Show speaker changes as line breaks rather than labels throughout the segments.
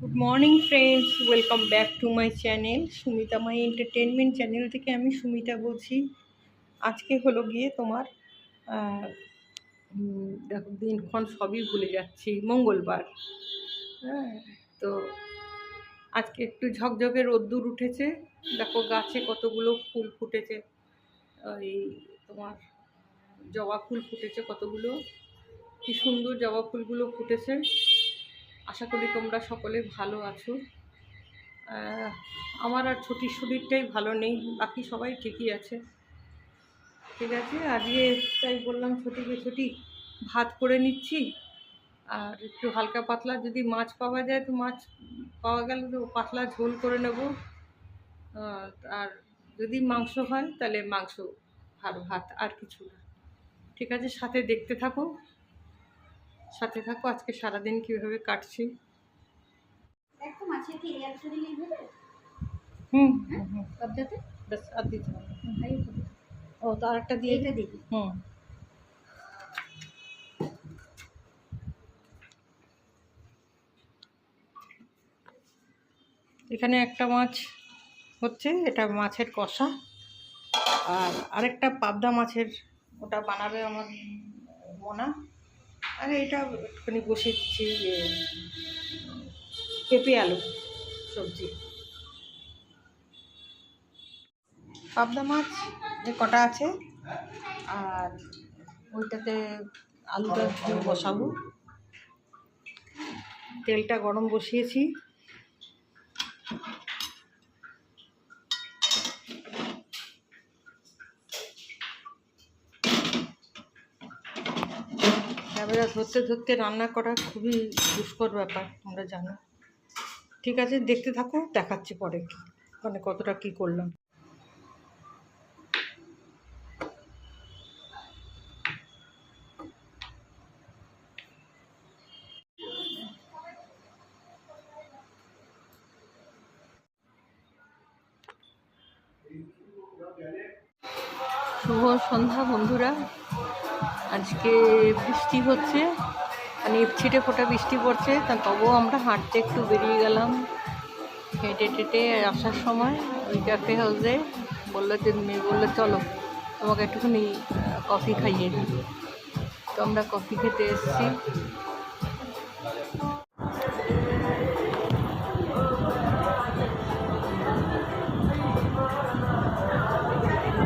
Good morning friends, welcome back to my channel Sumita my entertainment channel থেকে আমি সুমিতা বলছি। আজকে হলো গিয়ে তোমার দেখো দিনক্ষণ সবই ভুলে যাচ্ছি, মঙ্গলবার। হ্যাঁ, তো আজকে একটু ঝকঝকে রোদ্দুর উঠেছে। দেখো গাছে কতগুলো ফুল ফুটেছে, এই তোমার জবা ফুল ফুটেছে কতগুলো, কি সুন্দর জবা ফুলগুলো ফুটেছে। আশা করি তোমরা সকলে ভালো আছো। আমার আর ছোটির শরীরটাই ভালো নেই, বাকি সবাই ঠিকই আছে। ঠিক আছে, আজকে তাই বললাম ছোটি ভাত করে নিচ্ছি, আর একটু হালকা পাতলা যদি মাছ পাওয়া যায় তো মাছ পাওয়া গেলে তো পাতলা ঝোল করে নেব, আর যদি মাংস হয় তাহলে মাংস ভাত আর কিছু না। ঠিক আছে, দেখতে থাকো, সাথে থাকো আজকে সারাদিন কীভাবে কাটছি। আর দিতে হবে। ও তো আরেকটা দিয়ে দিই। এখানে একটা মাছ হচ্ছে, এটা মাছের কষা, আর আরেকটা পাবদা মাছের, ওটা বানাবে আমার মোনা। আর এটা একটুখানি বসিয়ে দিচ্ছি পেঁপে আলু সবজি। পাবদা মাছ যে কটা আছে, আর ওইটাতে আলুটা বসাবো। তেলটা গরম বসিয়েছি। ক্যামেরা ধরতে রান্না করা খুবই দুষ্কর ব্যাপার, তোমরা জানো। ঠিক আছে, দেখতে থাকো, দেখাচ্ছি পরে মানে কতটা কি করলাম। শুভ সন্ধ্যা বন্ধুরা। আজকে বৃষ্টি হচ্ছে, মানে ছিটে ফোটা বৃষ্টি পড়ছে, তা তবুও আমরা হাঁটতে একটু বেরিয়ে গেলাম। হেঁটে আসার সময় ওই ক্যাফে হাউসে মেয়ে বললো চলো তোমাকে একটুখানি কফি খাইয়ে দিই। তো আমরা কফি খেতে এসেছি।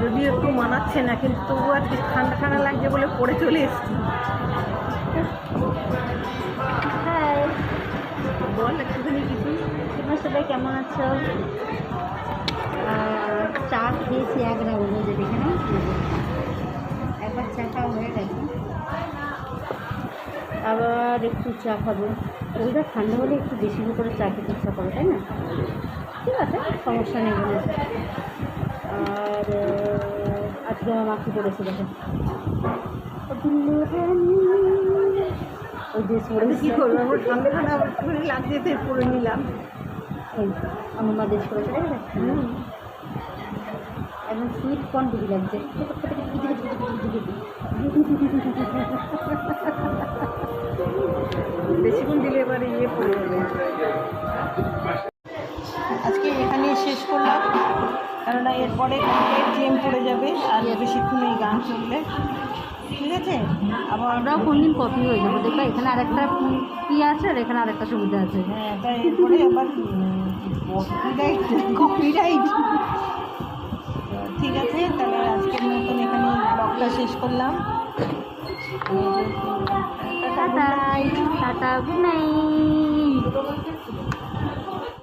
যদি একটু মানাচ্ছে না, কিন্তু তবু আজকে ঠান্ডা লাগছে বলে পরে চলে এসেছি। হ্যাঁ, বল একটুখানি কিছু। তোমার সবাই কেমন আছো? চা খেয়েছি 1 রাউন্ড, যে দেখে না একবার চা খাওয়া হয়ে গেছে, আবার একটু চা খাবো। ওইটা ঠান্ডা হলে একটু বেশি করে চা খেতে ইচ্ছা করে, তাই না? ঠিক আছে, সমস্যা নেই বলে। আর আজকে আমার মাখি পড়েছে, দেখো ওই ড্রেস পরে কী করবো, আমার ঠান্ডা আবার একটুখানি লাগছে, পরে নিলাম। এই আমার মা ড্রেস পরেছে, তাই না? একদম সুইট কর্ন দিদি লাগছে। বেশিক্ষণ দিলে এবারে পড়ে যাবে। আজকে এখানেই শেষ করলাম, কেননা এরপরে ট্রেন পড়ে যাবে, আর বেশিক্ষণ এই গান চললে। ঠিক আছে, আবার আমরাও কোনদিন কপি হয়ে যাবো। দেখবা এখানে আরেকটা কি আছে, আর এখানে আরেকটা সুবিধা আছে। হ্যাঁ, তাই এরপরে আবার কপিরাইট। ঠিক আছে, তাহলে আজকের মতন এখানে ব্লগটা শেষ করলাম। Tata, good night.